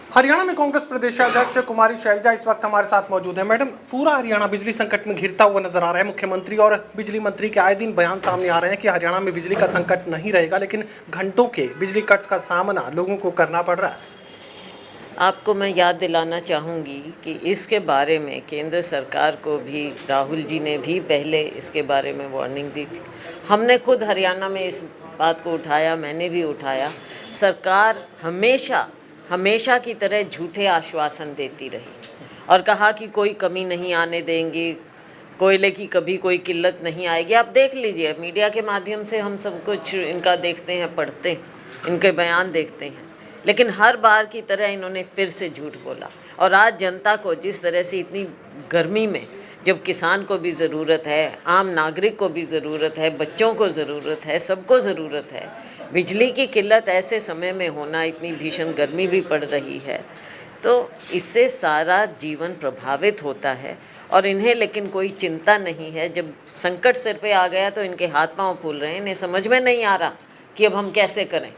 हरियाणा में कांग्रेस प्रदेशाध्यक्ष कुमारी शैलजा इस वक्त हमारे साथ मौजूद है। मैडम, पूरा हरियाणा बिजली संकट में घिरता हुआ नजर आ रहा है। मुख्यमंत्री और बिजली मंत्री के आए दिन बयान सामने आ रहे हैं कि हरियाणा में बिजली का संकट नहीं रहेगा, लेकिन घंटों के बिजली कट्स का सामना लोगों को करना पड़ रहा है। आपको मैं याद दिलाना चाहूँगी कि इसके बारे में केंद्र सरकार को भी राहुल जी ने भी पहले इसके बारे में वार्निंग दी थी। हमने खुद हरियाणा में इस बात को उठाया, मैंने भी उठाया। सरकार हमेशा की तरह झूठे आश्वासन देती रही और कहा कि कोई कमी नहीं आने देंगी, कोयले की कभी कोई किल्लत नहीं आएगी। आप देख लीजिए, मीडिया के माध्यम से हम सब कुछ इनका देखते हैं, पढ़ते हैं, इनके बयान देखते हैं, लेकिन हर बार की तरह इन्होंने फिर से झूठ बोला। और आज जनता को जिस तरह से इतनी गर्मी में, जब किसान को भी ज़रूरत है, आम नागरिक को भी ज़रूरत है, बच्चों को ज़रूरत है, सबको ज़रूरत है, बिजली की किल्लत ऐसे समय में होना, इतनी भीषण गर्मी भी पड़ रही है, तो इससे सारा जीवन प्रभावित होता है। और इन्हें लेकिन कोई चिंता नहीं है। जब संकट सिर पे आ गया तो इनके हाथ पांव फूल रहे हैं। इन्हें समझ में नहीं आ रहा कि अब हम कैसे करें।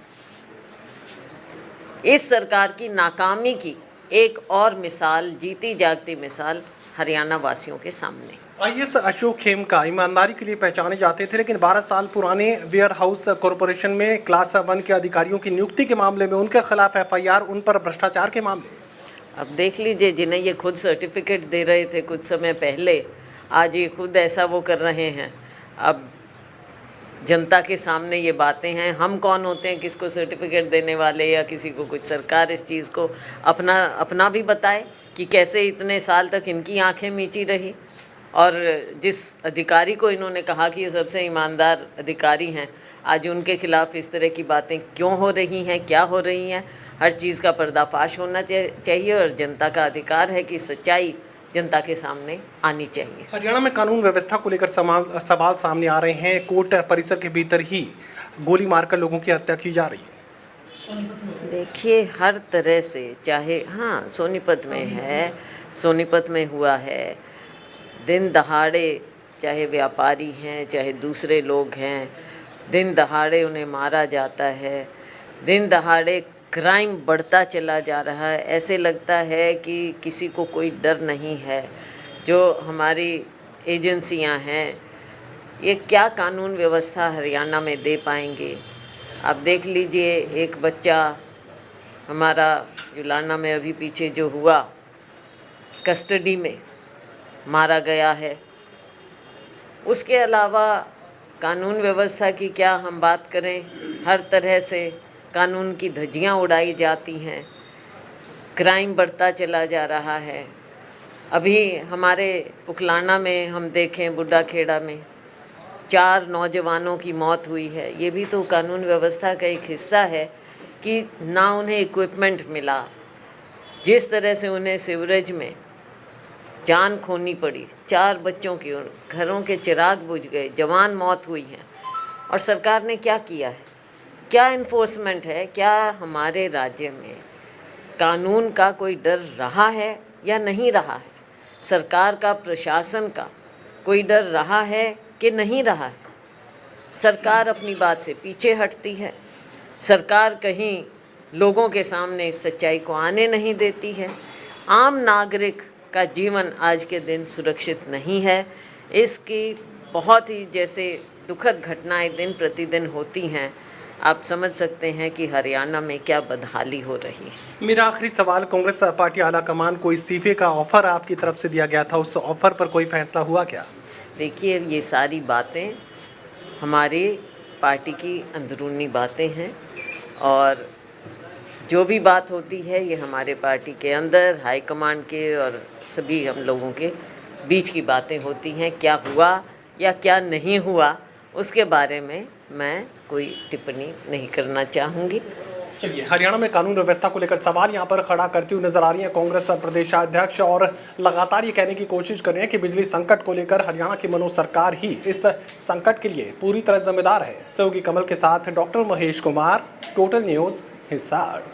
इस सरकार की नाकामी की एक और मिसाल, जीती जागती मिसाल हरियाणा वासियों के सामने। आईएएस अशोक खेमका ईमानदारी के लिए पहचाने जाते थे, लेकिन 12 साल पुराने वेयर हाउस कॉरपोरेशन में क्लास 1 के अधिकारियों की नियुक्ति के मामले में उनके खिलाफ एफआईआर, उन पर भ्रष्टाचार के मामले। अब देख लीजिए, जिन्हें ये खुद सर्टिफिकेट दे रहे थे कुछ समय पहले, आज ये खुद ऐसा वो कर रहे हैं। अब जनता के सामने ये बातें हैं। हम कौन होते हैं किसको सर्टिफिकेट देने वाले, या किसी को कुछ। सरकार इस चीज़ को अपना भी बताए कि कैसे इतने साल तक इनकी आंखें मीची रही, और जिस अधिकारी को इन्होंने कहा कि ये सबसे ईमानदार अधिकारी हैं, आज उनके खिलाफ इस तरह की बातें क्यों हो रही हैं, क्या हो रही हैं। हर चीज़ का पर्दाफाश होना चाहिए और जनता का अधिकार है कि सच्चाई जनता के सामने आनी चाहिए। हरियाणा में कानून व्यवस्था को लेकर सवाल सामने आ रहे हैं। कोर्ट परिसर के भीतर ही गोली मारकर लोगों की हत्या की जा रही है। देखिए, हर तरह से, चाहे सोनीपत में है, सोनीपत में हुआ है, दिन दहाड़े, चाहे व्यापारी हैं चाहे दूसरे लोग हैं, दिन दहाड़े उन्हें मारा जाता है। दिन दहाड़े क्राइम बढ़ता चला जा रहा है। ऐसे लगता है कि किसी को कोई डर नहीं है। जो हमारी एजेंसियां हैं, ये क्या कानून व्यवस्था हरियाणा में दे पाएंगे। आप देख लीजिए, एक बच्चा हमारा जुलाना में अभी पीछे जो हुआ, कस्टडी में मारा गया है। उसके अलावा कानून व्यवस्था की क्या हम बात करें। हर तरह से कानून की धज्जियां उड़ाई जाती हैं, क्राइम बढ़ता चला जा रहा है। अभी हमारे उकलाना में हम देखें, बुड्ढा खेड़ा में 4 नौजवानों की मौत हुई है। ये भी तो कानून व्यवस्था का एक हिस्सा है कि ना उन्हें इक्विपमेंट मिला, जिस तरह से उन्हें सीवरेज में जान खोनी पड़ी, 4 बच्चों की घरों के चिराग बुझ गए, जवान मौत हुई है। और सरकार ने क्या किया है, क्या इन्फोर्समेंट है, क्या हमारे राज्य में कानून का कोई डर रहा है या नहीं रहा है। सरकार का, प्रशासन का कोई डर रहा है कि नहीं रहा है। सरकार अपनी बात से पीछे हटती है। सरकार कहीं लोगों के सामने सच्चाई को आने नहीं देती है। आम नागरिक का जीवन आज के दिन सुरक्षित नहीं है। इसकी बहुत ही जैसे दुखद घटनाएं दिन प्रतिदिन होती हैं। आप समझ सकते हैं कि हरियाणा में क्या बदहाली हो रही है। मेरा आखिरी सवाल, कांग्रेस पार्टी आला कमान को इस्तीफे का ऑफर आपकी तरफ से दिया गया था, उस ऑफर पर कोई फैसला हुआ क्या? देखिए, ये सारी बातें हमारी पार्टी की अंदरूनी बातें हैं, और जो भी बात होती है ये हमारे पार्टी के अंदर हाईकमांड के और सभी हम लोगों के बीच की बातें होती हैं। क्या हुआ या क्या नहीं हुआ, उसके बारे में मैं कोई टिप्पणी नहीं करना चाहूँगी। चलिए, हरियाणा में कानून व्यवस्था को लेकर सवाल यहाँ पर खड़ा करती हुई नजर आ रही है कांग्रेस प्रदेशाध्यक्ष, और लगातार ये कहने की कोशिश कर रहे हैं कि बिजली संकट को लेकर हरियाणा की मनोज सरकार ही इस संकट के लिए पूरी तरह जिम्मेदार है। सहयोगी कमल के साथ doctor Mahesh Kumar, total news, Hisar.